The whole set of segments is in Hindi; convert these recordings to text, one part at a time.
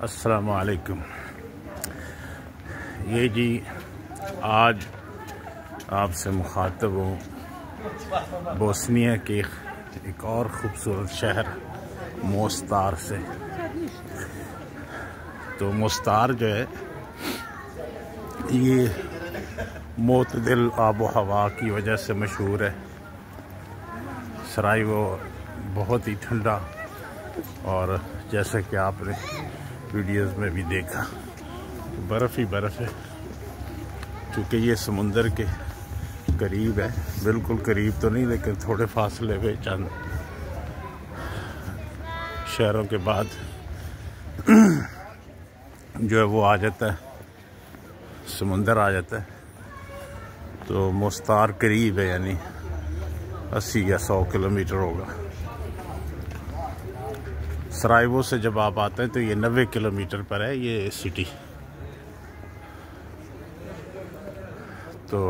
अस्सलामु अलैकुम। ये जी आज आपसे मुखातब हूँ बोस्निया के एक और ख़ूबसूरत शहर मोस्तार से। तो मोस्तार जो है ये मोतदिल आबो हवा की वजह से मशहूर है। सराइवो बहुत ही ठंडा और जैसा कि आपने वीडियोस में भी देखा बर्फ़ ही बर्फ़ है, क्योंकि ये समुंदर के करीब है। बिल्कुल करीब तो नहीं, लेकिन थोड़े फासले पे चंद शहरों के बाद जो है वो आ जाता है, समुंदर आ जाता है। तो मोस्तार करीब है, यानी 80 या 100 किलोमीटर होगा। सराइवो से जब आप आते हैं तो ये 90 किलोमीटर पर है ये सिटी। तो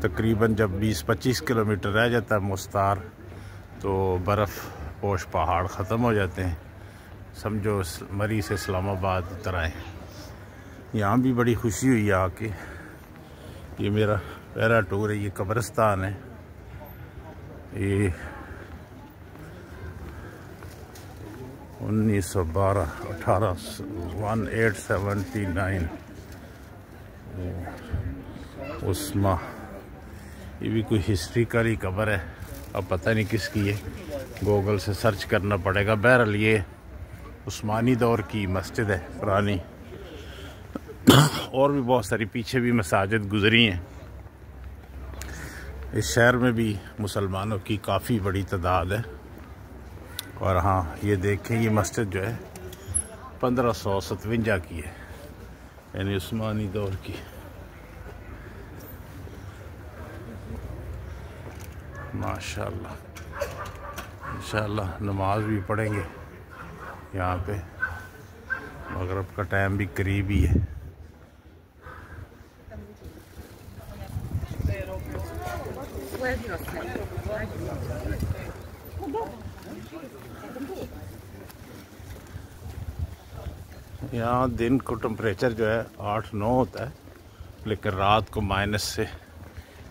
तकरीबन जब 20-25 किलोमीटर रह जाता है मोस्तार, तो बर्फ़ पोश पहाड़ ख़त्म हो जाते हैं। समझो मरी से इस्लामाबाद उतर आए। यहाँ भी बड़ी खुशी हुई आके। ये मेरा पहला टूर है। ये कब्रिस्तान है। ये 1912 1879 उस्मा। ये भी कोई हिस्ट्रिकल ही कब्र है, अब पता नहीं किसकी है, गूगल से सर्च करना पड़ेगा। बहरहाल ये उस्मानी दौर की मस्जिद है पुरानी। और भी बहुत सारी पीछे भी मसाजिद गुजरी हैं। इस शहर में भी मुसलमानों की काफ़ी बड़ी तादाद है। और हाँ, ये देखें, ये मस्जिद जो है 1557 की है, यानी उस्मानी दौर की। माशाल्लाह, इंशाल्लाह नमाज भी पढ़ेंगे यहाँ पे। मगरिब का टाइम भी करीब ही है। यहाँ दिन को टेम्परेचर जो है 8-9 होता है, लेकिन रात को माइनस से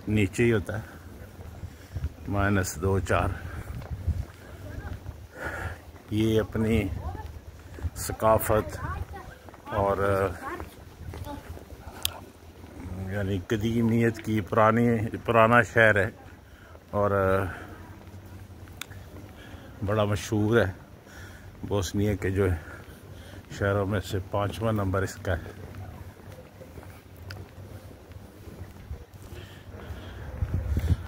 नीचे ही होता है, -2-4। ये अपनी सकाफत और यानी कदीमियत की पुराना शहर है और बड़ा मशहूर है। बोस्निया के जो शहरों में से 5वां नंबर इसका है।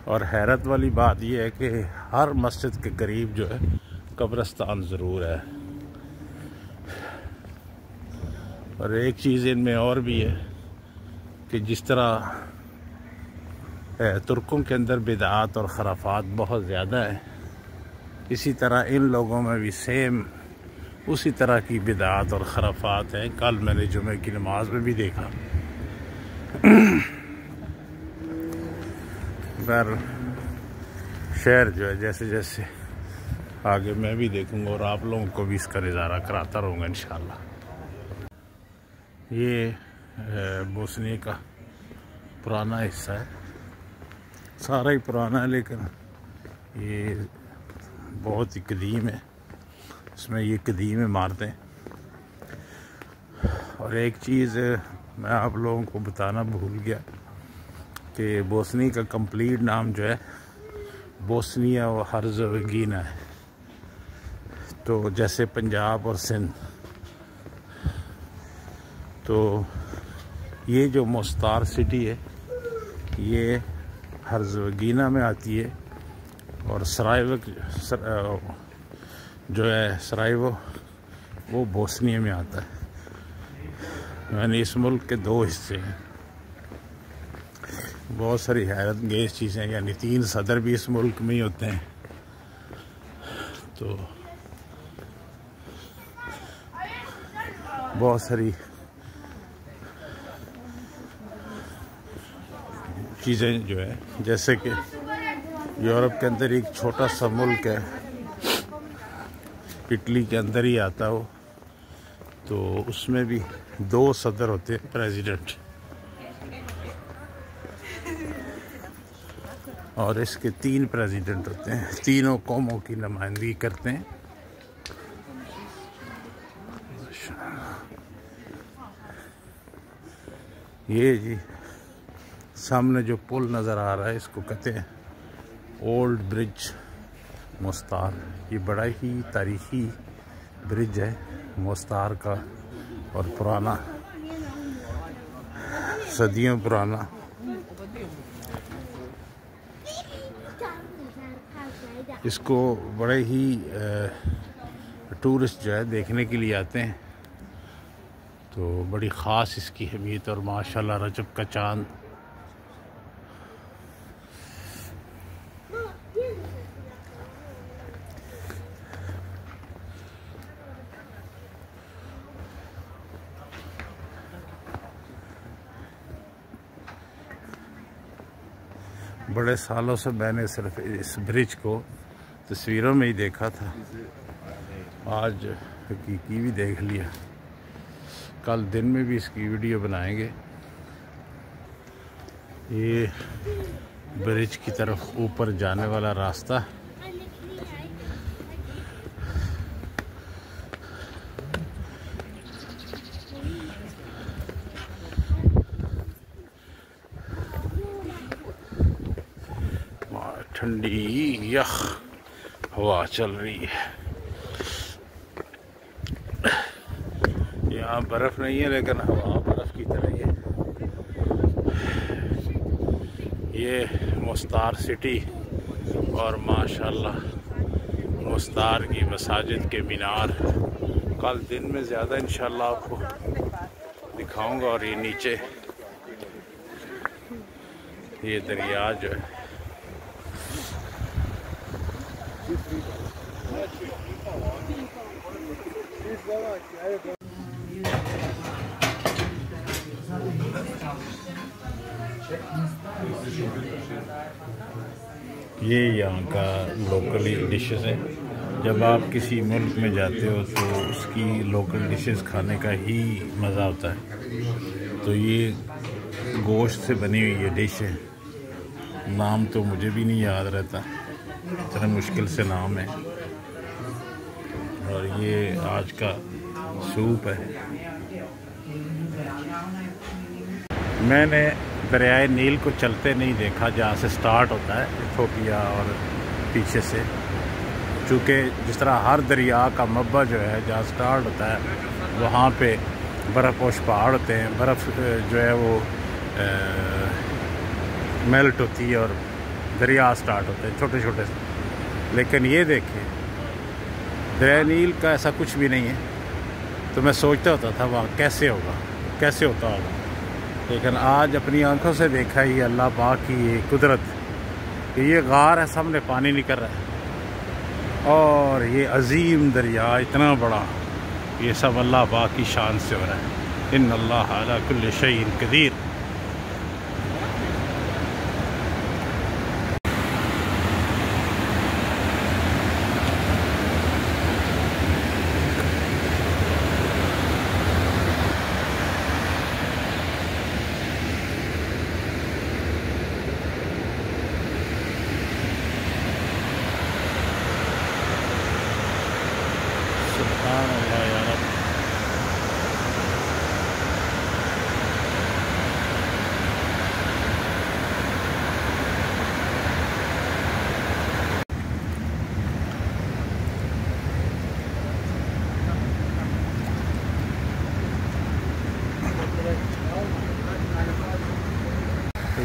और हैरत वाली बात यह है कि हर मस्जिद के करीब जो है कब्रिस्तान ज़रूर है। और एक चीज़ इनमें और भी है कि जिस तरह तुर्कों के अंदर बिदआत और खराफात बहुत ज़्यादा है, इसी तरह इन लोगों में भी सेम उसी तरह की बिदआत और खराफात है। कल मैंने जुमे की नमाज में भी देखा। पर शहर जो है जैसे जैसे आगे मैं भी देखूंगा और आप लोगों को भी इसका नज़ारा कराता रहूँगा इंशाल्लाह। ये बोस्निया का पुराना हिस्सा है, सारा ही पुराना है, लेकिन ये बहुत ही कदीम है। इसमें ये कदीम इमारतें। और एक चीज़ मैं आप लोगों को बताना भूल गया कि बोस्निया का कंप्लीट नाम जो है बोस्निया व हर्ज़ेगोविना है। तो जैसे पंजाब और सिंध, तो ये जो मोस्तार सिटी है ये हर्ज़ेगोविना में आती है। और सराइवो जो है सराइवो वो बोस्निया में आता है। यानी इस मुल्क के 2 हिस्से हैं। बहुत सारी हैरत अंगेज़ चीज़ें, यानी 3 सदर भी इस मुल्क में ही होते हैं। तो बहुत सारी चीज़ें जो है, जैसे कि यूरोप के अंदर एक छोटा सा मुल्क है इटली के अंदर ही आता हो, तो उसमें भी 2 सदर होते हैं, प्रेसिडेंट, और इसके 3 प्रेसिडेंट होते हैं, तीनों कौमों की नुमाइंदगी करते हैं। ये जी सामने जो पुल नज़र आ रहा है इसको कहते हैं ओल्ड ब्रिज मुस्तार। ये बड़ा ही तारीखी ब्रिज है मुस्तार का, और पुराना, सदियों पुराना। इसको बड़े ही टूरिस्ट जो है देखने के लिए आते हैं, तो बड़ी ख़ास इसकी अहमियत। और माशाल्लाह रजब का चाँद बड़े सालों से मैंने सिर्फ इस ब्रिज को तस्वीरों में ही देखा था, आज हकीकी भी देख लिया। कल दिन में भी इसकी वीडियो बनाएंगे। ये ब्रिज की तरफ ऊपर जाने वाला रास्ता, ठंडी यख हवा चल रही है। यहाँ बर्फ़ नहीं है लेकिन हवा बर्फ़ की तरह ही है। ये मुस्तार सिटी, और माशाल्लाह मुस्तार की मसाजिद के मीनार कल दिन में ज़्यादा इंशाल्लाह आपको दिखाऊंगा। और ये नीचे ये दरिया जो है, ये यहाँ का लोकल डिशेस है। जब आप किसी मुल्क में जाते हो तो उसकी लोकल डिशेस खाने का ही मज़ा होता है। तो ये गोश्त से बनी हुई ये डिश है, नाम तो मुझे भी नहीं याद रहता, इतना मुश्किल से नाम है। और ये आज का सूप है। मैंने दरियाए नील को चलते नहीं देखा, जहाँ से स्टार्ट होता है इथोपिया और पीछे से, चूँकि जिस तरह हर दरिया का मब्बा जो है जहाँ स्टार्ट होता है वहाँ पे बर्फ़पोश पहाड़ होते हैं, बर्फ़ जो है वो मेल्ट होती है और दरिया स्टार्ट होते हैं छोटे छोटे से। लेकिन ये देखिए दरिया नील का ऐसा कुछ भी नहीं है। तो मैं सोचता होता था वहाँ कैसे होगा, कैसे होता होगा, लेकिन आज अपनी आंखों से देखा ही अल्लाह पाक की ये कुदरत कि ये गार है, सामने पानी निकल रहा है और ये अजीम दरिया इतना बड़ा, ये सब अल्लाह पाक की शान से हो रहा है। इन्नल्लाह अला कुल्लि शैइन कदीर।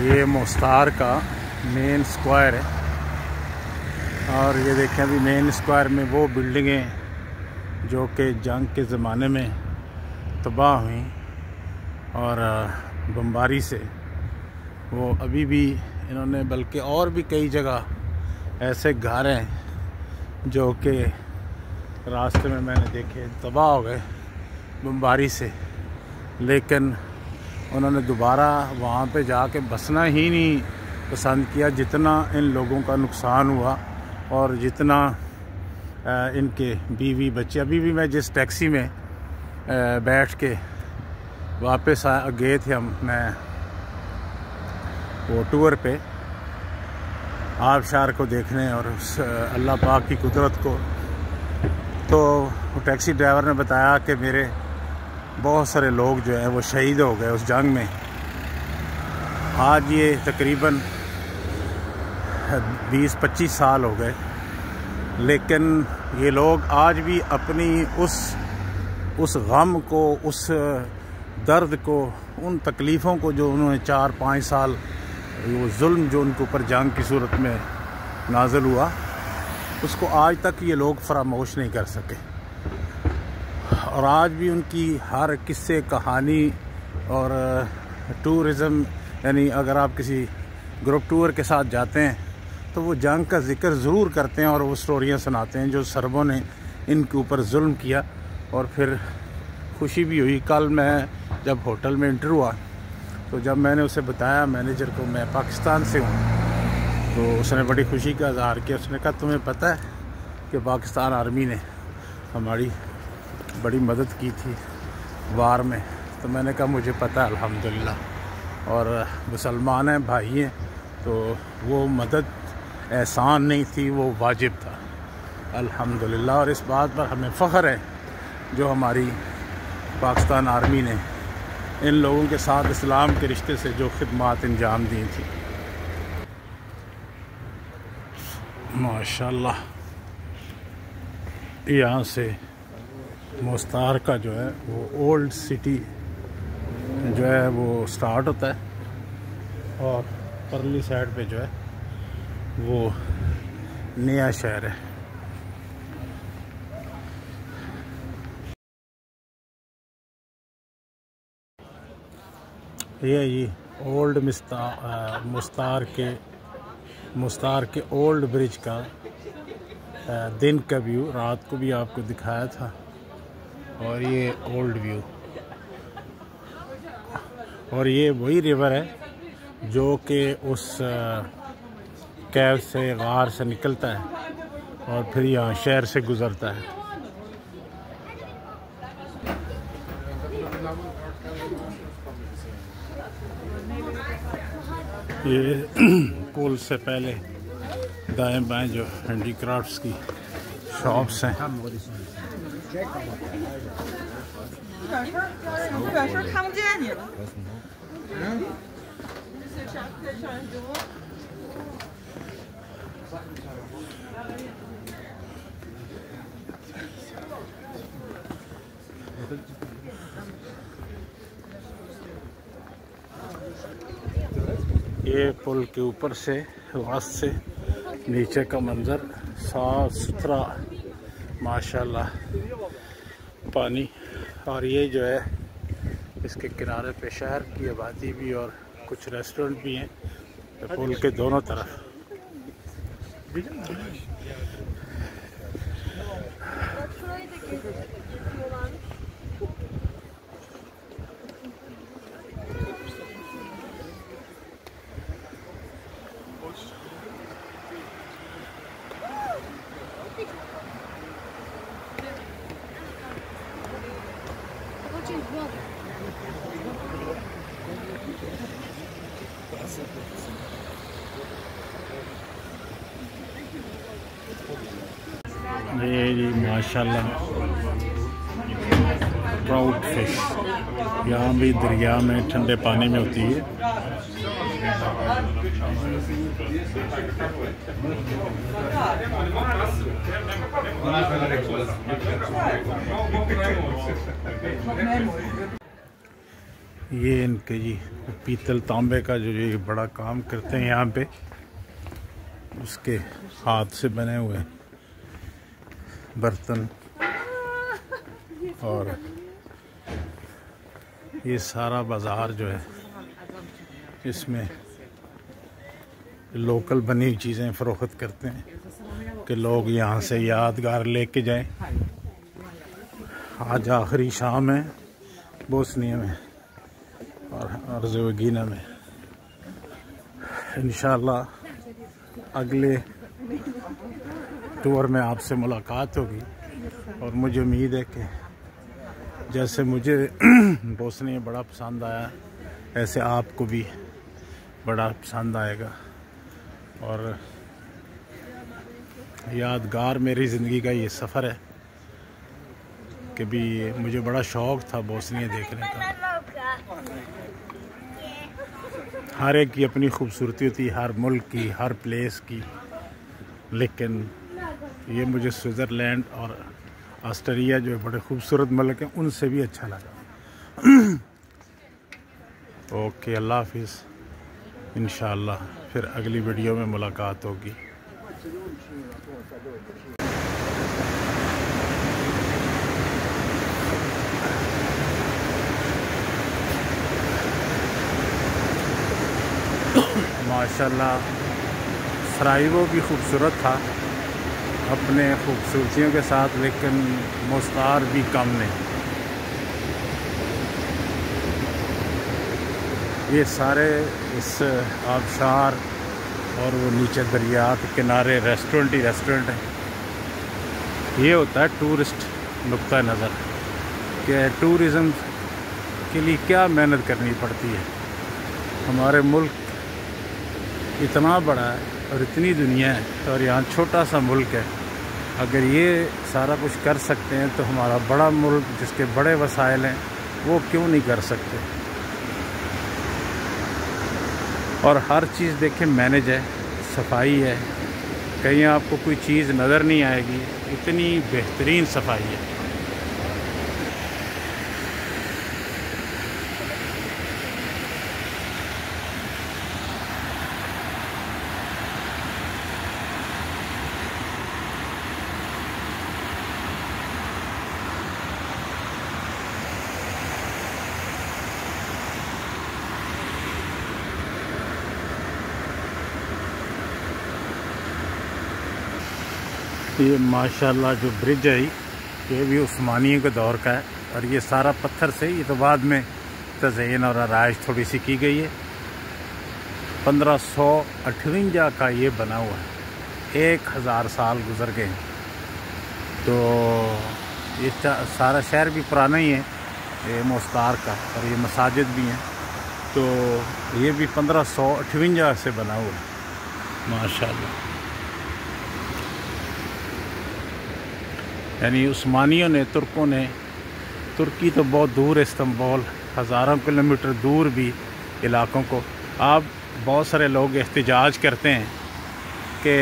ये मुस्तार का मेन स्क्वायर है और ये देखें अभी मेन स्क्वायर में वो बिल्डिंगें जो कि जंग के ज़माने में तबाह हुई और बमबारी से, वो अभी भी इन्होंने, बल्कि और भी कई जगह ऐसे घर हैं जो कि रास्ते में मैंने देखे तबाह हो गए बमबारी से, लेकिन उन्होंने दोबारा वहाँ पे जाके बसना ही नहीं पसंद किया। जितना इन लोगों का नुकसान हुआ और जितना इनके बीवी बच्चे। अभी भी मैं जिस टैक्सी में बैठ के वापस गए थे मैं वो टूर पे आबशार को देखने और उस अल्लाह पाक की कुदरत को, तो वो टैक्सी ड्राइवर ने बताया कि मेरे बहुत सारे लोग जो हैं वो शहीद हो गए उस जंग में। आज ये तकरीबन 20-25 साल हो गए, लेकिन ये लोग आज भी अपनी उस गम को, उस दर्द को, उन तकलीफ़ों को जो उन्होंने 4-5 साल वो जुल्म जो उनके ऊपर जंग की सूरत में नाज़िल हुआ, उसको आज तक ये लोग फरामोश नहीं कर सके। और आज भी उनकी हर किस्से, कहानी और टूरिज़म, यानी अगर आप किसी ग्रुप टूर के साथ जाते हैं तो वो जंग का ज़िक्र ज़रूर करते हैं और वो स्टोरियाँ सुनाते हैं जो सरबों ने इनके ऊपर जुल्म किया। और फिर खुशी भी हुई। कल मैं जब होटल में इंटर हुआ तो जब मैंने उसे बताया मैनेजर को मैं पाकिस्तान से हूँ, तो उसने बड़ी खुशी का इज़हार किया। उसने कहा तुम्हें पता है कि पाकिस्तान आर्मी ने हमारी बड़ी मदद की थी वार में? तो मैंने कहा मुझे पता है अल्हम्दुलिल्लाह, और मुसलमान हैं, भाई हैं, तो वो मदद एहसान नहीं थी, वो वाजिब था अल्हम्दुलिल्लाह। और इस बात पर हमें फ़ख्र है जो हमारी पाकिस्तान आर्मी ने इन लोगों के साथ इस्लाम के रिश्ते से जो खिदमात अंजाम दी थी। माशाल्लाह यहाँ से मुस्तार का जो है वो ओल्ड सिटी जो है वो स्टार्ट होता है और परली साइड पे जो है वो नया शहर है। ये ओल्ड मुस्तार के ओल्ड ब्रिज का दिन का व्यू, रात को भी आपको दिखाया था। और ये ओल्ड व्यू, और ये वही रिवर है जो कि उस कैव से, गार से निकलता है और फिर यहाँ शहर से गुज़रता है। ये पुल से पहले दाएं बाएं जो हैंडीक्राफ्ट्स की शॉप्स हैं। ये पुल के ऊपर से वास्ट से नीचे का मंज़र, साफ सुथरा माशाल्लाह पानी। और ये जो है इसके किनारे पे शहर की आबादी भी और कुछ रेस्टोरेंट भी हैं पुल के दोनों तरफ। ये जी माशाल्लाह ट्राउट फिश यहाँ भी दरिया में ठंडे पानी में होती है। ये इनके जी पीतल तांबे का जो ये बड़ा काम करते हैं यहाँ पे, उसके हाथ से बने हुए बर्तन। और ये सारा बाज़ार जो है इसमें लोकल बनी हुई चीज़ें फ़रोख्त करते हैं कि लोग यहाँ से यादगार लेके जाएं। आज आखिरी शाम है बोस्निया में और हर्ज़ेगोविना में। इंशाअल्लाह अगले टूर में आपसे मुलाकात होगी और मुझे उम्मीद है कि जैसे मुझे बोस्निया बड़ा पसंद आया ऐसे आपको भी बड़ा पसंद आएगा। और यादगार मेरी ज़िंदगी का ये सफ़र है कि भी मुझे बड़ा शौक़ था बोस्निया देखने का। हर एक की अपनी खूबसूरती होती, हर मुल्क की, हर प्लेस की, लेकिन ये मुझे स्विट्ज़रलैंड और ऑस्ट्रेलिया जो बड़े खूबसूरत मुल्क हैं उनसे भी अच्छा लगा। ओके, अल्लाह हाफिज़। इंशाअल्लाह फिर अगली वीडियो में मुलाकात होगी। माशाल्लाह सराइवो भी खूबसूरत था अपने खूबसूरतियों के साथ, लेकिन मुस्तार भी कम नहीं। ये सारे इस आबशार और वो नीचे दरिया के किनारे रेस्टोरेंट ही रेस्टोरेंट है। ये होता है टूरिस्ट नुक्ता नज़र कि टूरिज़म के लिए क्या मेहनत करनी पड़ती है। हमारे मुल्क इतना बड़ा है और इतनी दुनिया है और यहाँ छोटा सा मुल्क है। अगर ये सारा कुछ कर सकते हैं तो हमारा बड़ा मुल्क जिसके बड़े वसाइल हैं वो क्यों नहीं कर सकते। और हर चीज़ देखें मैनेज है, सफाई है, कहीं आपको कोई चीज़ नज़र नहीं आएगी, इतनी बेहतरीन सफाई है। ये माशाल्लाह जो ब्रिज है ये भी उस्मानियों के दौर का है और ये सारा पत्थर से, ये तो बाद में तज़यीन और आराइश थोड़ी सी की गई है। 1558 का ये बना हुआ है, 1000 साल गुजर गए। तो ये सारा शहर भी पुराना ही है ये मुस्तार का, और ये मसाजिद भी हैं। तो ये भी 1558 से बना हुआ है माशाल्लाह। यानी उस्मानियों ने, तुर्कों ने, तुर्की तो बहुत दूर है, इस्तांबुल हज़ारों किलोमीटर दूर भी इलाकों को। आप बहुत सारे लोग एहतिजाज करते हैं कि